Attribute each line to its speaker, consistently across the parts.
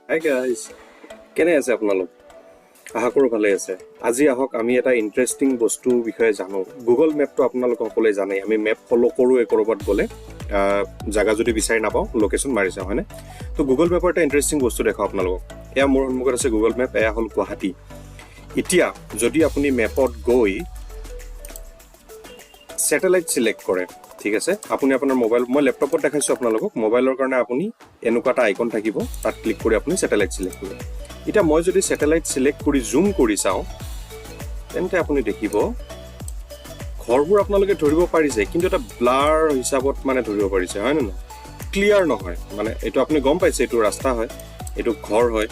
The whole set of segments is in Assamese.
Speaker 1: হাই গাইজ, কেনে আছে আপোনালোক? আশা কৰোঁ ভালে আছে। আজি আহক আমি এটা ইণ্টাৰেষ্টিং বস্তুৰ বিষয়ে জানো। গুগল মেপটো আপোনালোক সকলোৱে জানে, আমি মেপ ফ'ল' কৰোঁ ক'ৰবাত গ'লে, জেগা যদি বিচাৰি নাপাওঁ লোকেশ্যন মাৰি চাওঁ, হয়নে? তো গুগল মেপৰ এটা ইণ্টাৰেষ্টিং বস্তু দেখাওঁ আপোনালোকক। এয়া মোৰ সন্মুখত আছে গুগল মেপ, এয়া হ'ল গুৱাহাটী। এতিয়া যদি আপুনি মেপত গৈ ছেটেলাইট ছিলেক্ট কৰে, ঠিক আছে, আপুনি আপোনাৰ মোবাইল, মই লেপটপত দেখাইছোঁ আপোনালোকক, মোবাইলৰ কাৰণে আপুনি এনেকুৱা এটা আইকন থাকিব, তাত ক্লিক কৰি আপুনি ছেটেলাইট ছিলেক্ট কৰিব। এতিয়া মই যদি ছেটেলাইট ছিলেক্ট কৰি জুম কৰি চাওঁ, তেন্তে আপুনি দেখিব ঘৰবোৰ আপোনালোকে ধৰিব পাৰিছে, কিন্তু এটা ব্লাৰ হিচাপত মানে ধৰিব পাৰিছে, হয় নে নহয়? ক্লিয়াৰ নহয়, মানে এইটো আপুনি গম পাইছে এইটো ৰাস্তা হয়, এইটো ঘৰ হয়,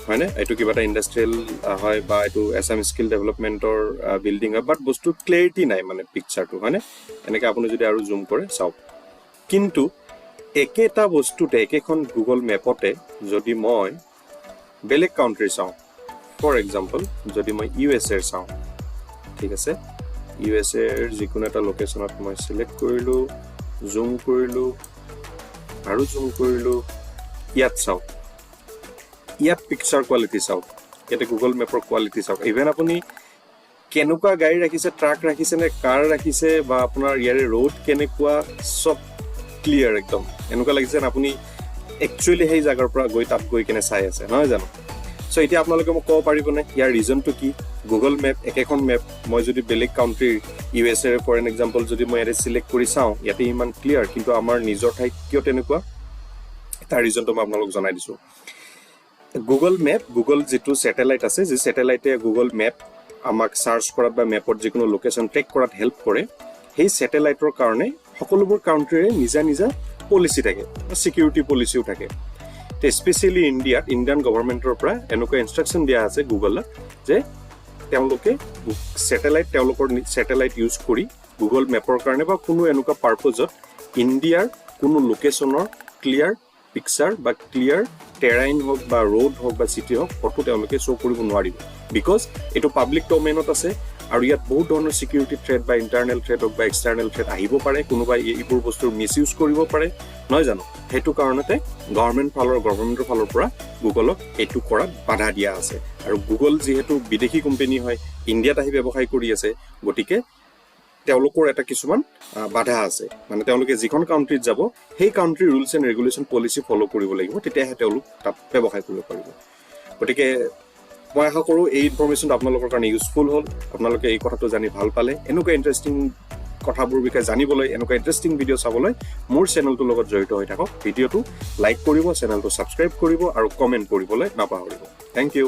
Speaker 1: হয়নে? এইটো কিবা এটা ইণ্ডাষ্ট্ৰিয়েল হয় বা এইটো আছাম স্কিল ডেভেলপমেণ্টৰ বিল্ডিং হয়, বাট বস্তু ক্লেৰিটি নাই মানে পিকচাৰটো, হয়নে? এনেকৈ আপুনি যদি আৰু জুম কৰে চাওক। কিন্তু একেটা বস্তুতে, একেখন গুগল মেপতে যদি মই বেলেগ কাউণ্ট্ৰি চাওঁ, ফৰ এক্সাম্পল যদি মই USA চাওঁ, ঠিক আছে, USA যিকোনো এটা লোকেশ্যনত মই ছিলেক্ট কৰিলোঁ, জুম কৰিলোঁ আৰু জুম কৰিলোঁ, ইয়াত চাওক, ইয়াত পিকচাৰ কোৱালিটি চাওক, ইয়াতে গুগল মেপৰ কোৱালিটি চাওক। ইভেন আপুনি কেনেকুৱা গাড়ী ৰাখিছে, ট্ৰাক ৰাখিছে নে কাৰ ৰাখিছে, বা আপোনাৰ ইয়াৰে ৰোড কেনেকুৱা, চব ক্লিয়াৰ একদম। এনেকুৱা লাগিছে যেন আপুনি একচুৱেলি সেই জেগাৰ পৰা গৈ তাত গৈ কেনে চাই আছে, নহয় জানো? চ' এতিয়া আপোনালোকে মোক ক'ব পাৰিবনে ইয়াৰ ৰিজনটো কি? গুগল মেপ, একেখন মেপ, মই যদি বেলেগ কাউণ্ট্ৰিৰ USA ফৰ এন এক্সাম্পল যদি মই ইয়াতে ছিলেক্ট কৰি চাওঁ, ইয়াতে ইমান ক্লিয়াৰ, কিন্তু আমাৰ নিজৰ ঠাইত কিয় তেনেকুৱা? তাৰ ৰিজনটো মই আপোনালোকক জনাই দিছোঁ। গুগল মেপ, গুগল যিটো ছেটেলাইট আছে, যি ছেটেলাইটে গুগল মেপ আমাক চাৰ্চ কৰাত বা মেপত যিকোনো লোকেশ্যন ট্ৰেক কৰাত হেল্প কৰে, সেই ছেটেলাইটৰ কাৰণে সকলোবোৰ কাউণ্ট্ৰিৰে নিজা নিজা পলিচি থাকে, ছিকিউৰিটি পলিচিও থাকে। স্পেচিয়েলি ইণ্ডিয়াত, ইণ্ডিয়ান গভৰ্ণমেণ্টৰ পৰা এনেকুৱা ইনষ্ট্ৰাকশ্যন দিয়া আছে গুগলত যে তেওঁলোকে তেওঁলোকৰ ছেটেলাইট ইউজ কৰি গুগল মেপৰ কাৰণে বা কোনো এনেকুৱা পাৰ্পজত ইণ্ডিয়াৰ কোনো লোকেশ্যনৰ ক্লিয়াৰ পিকচাৰ বা ক্লিয়াৰ টেৰাইন হওক বা ৰোড হওক বা চিটি হওক ফটো তেওঁলোকে শ্ব' কৰিব নোৱাৰিব, বিকজ এইটো পাব্লিক ডমেইনত আছে আৰু ইয়াত বহুত ধৰণৰ ছিকিউৰিটি থ্ৰেট বা ইণ্টাৰনেল থ্ৰেট হওক বা এক্সটাৰ্নেল থ্ৰেট আহিব পাৰে, কোনোবাই এইবোৰ বস্তুৰ মিছ ইউজ কৰিব পাৰে, নহয় জানো? সেইটো কাৰণতে গভৰ্ণমেণ্টৰ ফালৰ পৰা গুগলক এইটো কৰাত বাধা দিয়া আছে। আৰু গুগল যিহেতু বিদেশী কোম্পানী হয়, ইণ্ডিয়াত আহি ব্যৱসায় কৰি আছে, গতিকে তেওঁলোকৰ এটা কিছুমান বাধা আছে, মানে তেওঁলোকে যিখন কাউণ্ট্ৰিত যাব সেই কাউণ্ট্ৰিৰ rules and regulation policy follow' কৰিব লাগিব, তেতিয়াহে তেওঁলোক তাত ব্যৱসায় কৰিব পাৰিব। গতিকে মই আশা কৰোঁ এই ইনফৰমেশ্যনটো আপোনালোকৰ কাৰণে ইউজফুল হ'ল, আপোনালোকে এই কথাটো জানি ভাল পালে। এনেকুৱা ইণ্টাৰেষ্টিং কথাবোৰ বিষয়ে জানিবলৈ, এনেকুৱা ইণ্টাৰেষ্টিং ভিডিঅ' চাবলৈ মোৰ চেনেলটোৰ লগত জড়িত হৈ থাকক। ভিডিঅ'টো লাইক কৰিব, চেনেলটো ছাবস্ক্ৰাইব কৰিব আৰু কমেণ্ট কৰিবলৈ নাপাহৰিব। Thank U.